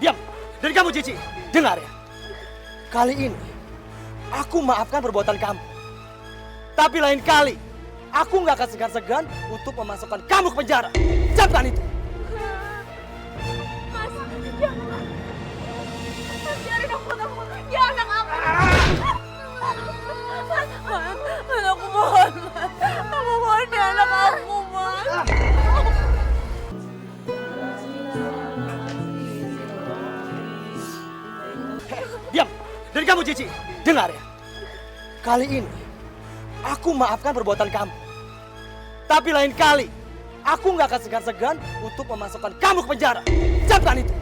Diam! Dan kamu Cici, dengar ya. Kali ini, aku maafkan perbuatan kamu. Tapi lain kali, aku nggak akan segan-segan untuk memasukkan kamu ke penjara. Camkan itu! Mas, jangan. Mas, biarin aku ketemu. Dia anak aku. Mas, aku mohon, Mas. Aku mohon dia anak aku, Mas. Diam! Dan kamu Cici, dengar ya. Kali ini, aku maafkan perbuatan kamu. Tapi lain kali, aku nggak akan segan-segan untuk memasukkan kamu ke penjara. Camkan itu!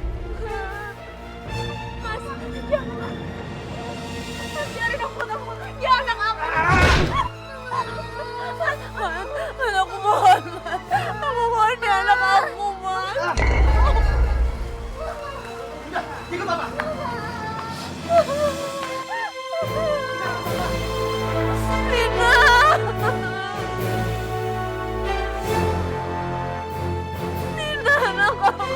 Mas, jangan. Mas, biarin aku ketemu. Dia anak aku. Mas, aku mohon, Mas. Aku mohon dia anak aku, Mas. Udah, ikut Papa! Lina. Lina, anak aku.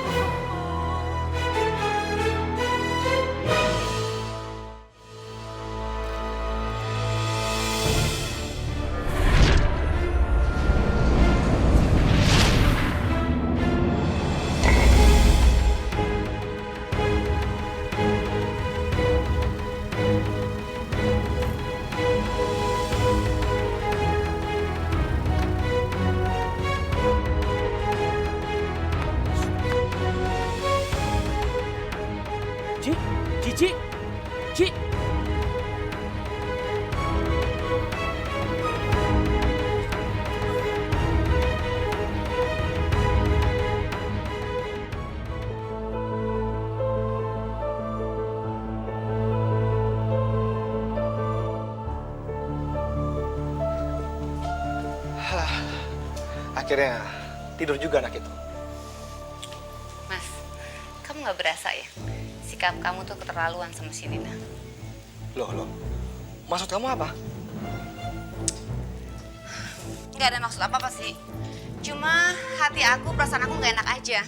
Cici! Ci! Akhirnya tidur juga anak itu. Mas, kamu nggak berasa ya? Sikap kamu tuh keterlaluan sama si Nina. Loh. Maksud kamu apa? Nggak ada maksud apa-apa sih. Cuma hati aku, perasaan aku nggak enak aja.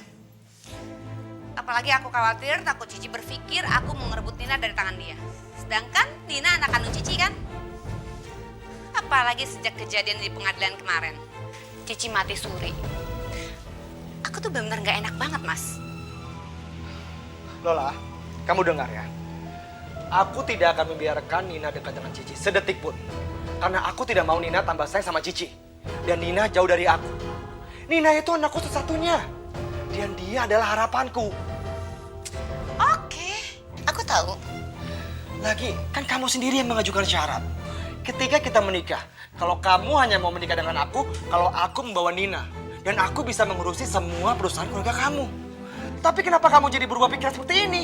Apalagi aku khawatir, takut Cici berpikir aku mau ngerebut Nina dari tangan dia. Sedangkan Nina anak kandung Cici kan? Apalagi sejak kejadian di pengadilan kemarin. Cici mati suri. Aku tuh benar-benar nggak enak banget, Mas. Lola, kamu dengar ya. Aku tidak akan membiarkan Nina dekat dengan Cici sedetik pun. Karena aku tidak mau Nina tambah sayang sama Cici. Dan Nina jauh dari aku. Nina itu anakku satu-satunya. Dan dia adalah harapanku. Oke, aku tahu. Lagi, kan kamu sendiri yang mengajukan syarat. Ketika kita menikah, kalau kamu hanya mau menikah dengan aku, kalau aku membawa Nina. Dan aku bisa mengurusi semua perusahaan keluarga kamu. Tapi kenapa kamu jadi berubah pikiran seperti ini?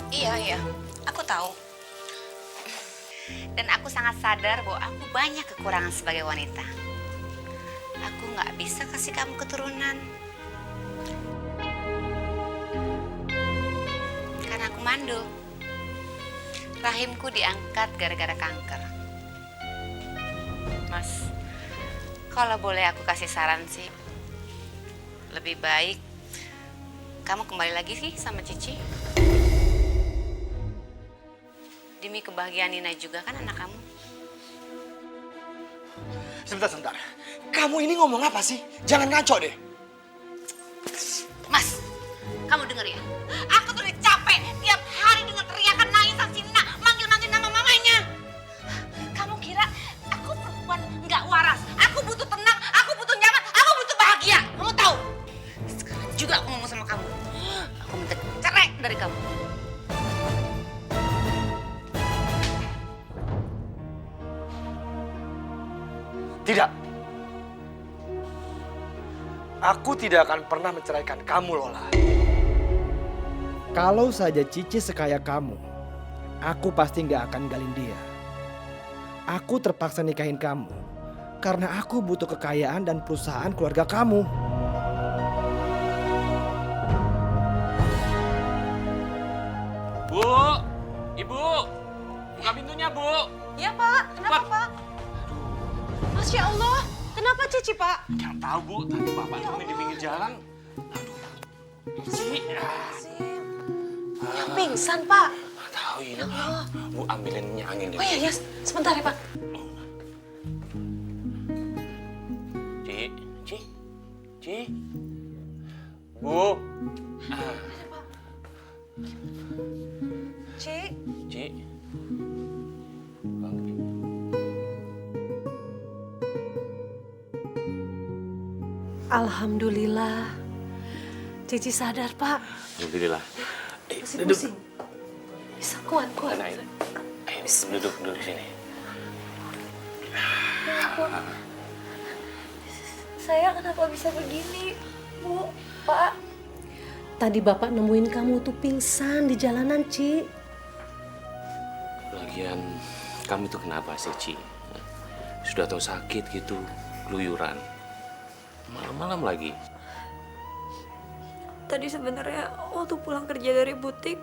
Iya, aku tahu. Dan aku sangat sadar bahwa aku banyak kekurangan sebagai wanita. Aku nggak bisa kasih kamu keturunan. Karena aku mandul. Rahimku diangkat gara-gara kanker. Mas, kalau boleh aku kasih saran sih, lebih baik kamu kembali lagi sih sama Cici. Demi kebahagiaan Nina juga kan anak kamu. Sebentar. Kamu ini ngomong apa sih? Jangan ngaco deh. Mas, kamu denger ya? Aku tuh udah capek tiap hari dengan teriakan nangisan si Nina, manggil-manggil nama mamanya. Kamu kira aku perempuan nggak waras? Aku butuh tenang, aku butuh nyaman, aku butuh bahagia. Kamu tahu? Sekarang juga aku ngomong sama kamu. Aku minta cerai dari kamu. Tidak. Aku tidak akan pernah menceraikan kamu, Lola. Kalau saja Cici sekaya kamu, aku pasti nggak akan galin dia. Aku terpaksa nikahin kamu karena aku butuh kekayaan dan perusahaan keluarga kamu. Bu, Ibu, buka pintunya, Bu. Ya, Pak. Kenapa, Pak. Pak? Masya Allah. Kenapa Cici, Pak? Yang tahu, Bu, tadi Bapak nemuin di pinggir jalan. Aduh, Yang pingsan, Pak. Nggak tahu ini. Bu, ambilin minyak angin deh. Oh iya, sebentar ya, Pak. Ci. Bu. Ci. Alhamdulillah. Cici sadar, Pak. Alhamdulillah. Masih pusing. Bisa kuat. Ayo, duduk sini. Saya kenapa bisa begini, Bu, Pak? Tadi Bapak nemuin kamu tuh pingsan di jalanan, Ci. Lagian, kamu itu kenapa sih, Ci? Sudah tahu sakit gitu, keluyuran. Malam-malam lagi. Tadi sebenarnya waktu pulang kerja dari butik,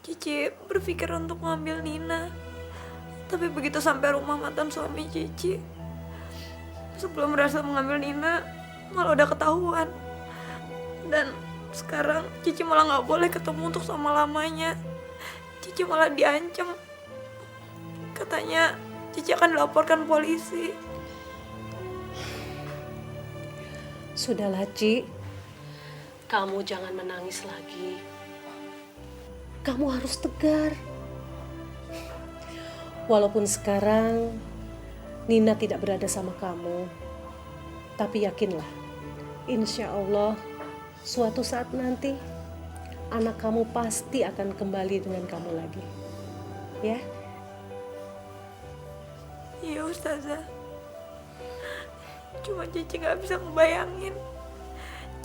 Cici berpikir untuk ngambil Nina. Tapi begitu sampai rumah mantan suami Cici, sebelum berhasil mengambil Nina, malah udah ketahuan. Dan sekarang Cici malah nggak boleh ketemu untuk selama-lamanya. Cici malah diancam. Katanya Cici akan dilaporkan polisi. Sudahlah, Ci. Kamu jangan menangis lagi. Kamu harus tegar. Walaupun sekarang Nina tidak berada sama kamu, tapi yakinlah, insya Allah suatu saat nanti anak kamu pasti akan kembali dengan kamu lagi. Ya? Iya, Ustazah. Cuma Cici gak bisa ngebayangin.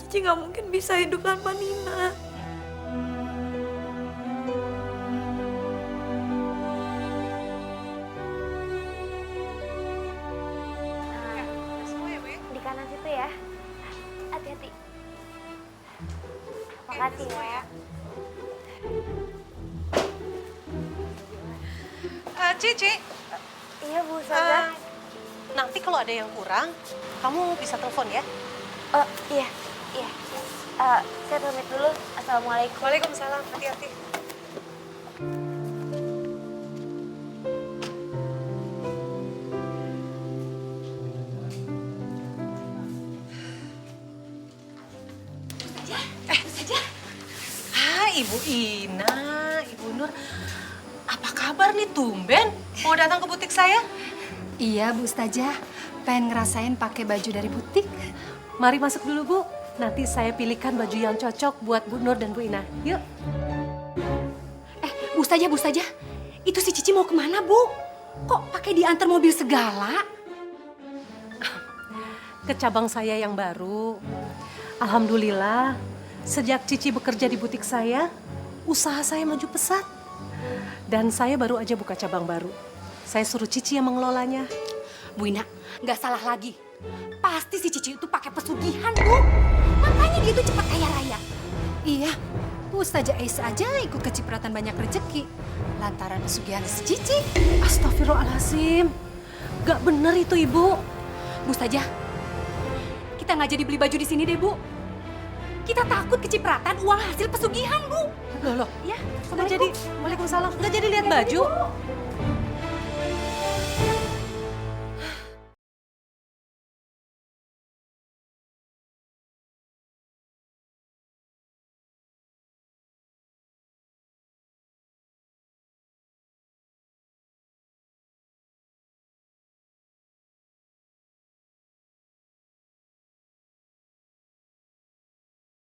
Cici gak mungkin bisa hidup tanpa Nina. Di kanan situ ya. Hati-hati. Makasih ya. Cici, Iya Bu Ustazah. nanti kalau ada yang kurang, kamu bisa telepon ya. Oh iya. Saya pamit dulu. Assalamualaikum. Waalaikumsalam, hati-hati. Ibu Ina, Ibu Nur, apa kabar nih tumben mau datang ke butik saya? Iya, Bu Ustazah. Pengen ngerasain pakai baju dari butik. Mari masuk dulu, Bu. Nanti saya pilihkan baju yang cocok buat Bu Nur dan Bu Ina. Yuk. Bu Ustazah. Itu si Cici mau kemana, Bu? Kok pakai diantar mobil segala? Ke cabang saya yang baru. Alhamdulillah, sejak Cici bekerja di butik saya, usaha saya maju pesat. Dan saya baru aja buka cabang baru. Saya suruh Cici yang mengelolanya. Bu Ina, nggak salah lagi. Pasti si Cici itu pakai pesugihan, Bu. Makanya dia tuh cepat kaya raya. Iya, Bu Ustazah Ais aja ikut kecipratan banyak rezeki. Lantaran pesugihan si Cici. Astagfirullahaladzim. Gak bener itu, Ibu. Bu Ustazah, kita nggak jadi beli baju di sini deh, Bu. Kita takut kecipratan uang hasil pesugihan, Bu. Loh, Ya, nggak jadi, waalaikumsalam, nggak jadi lihat baju.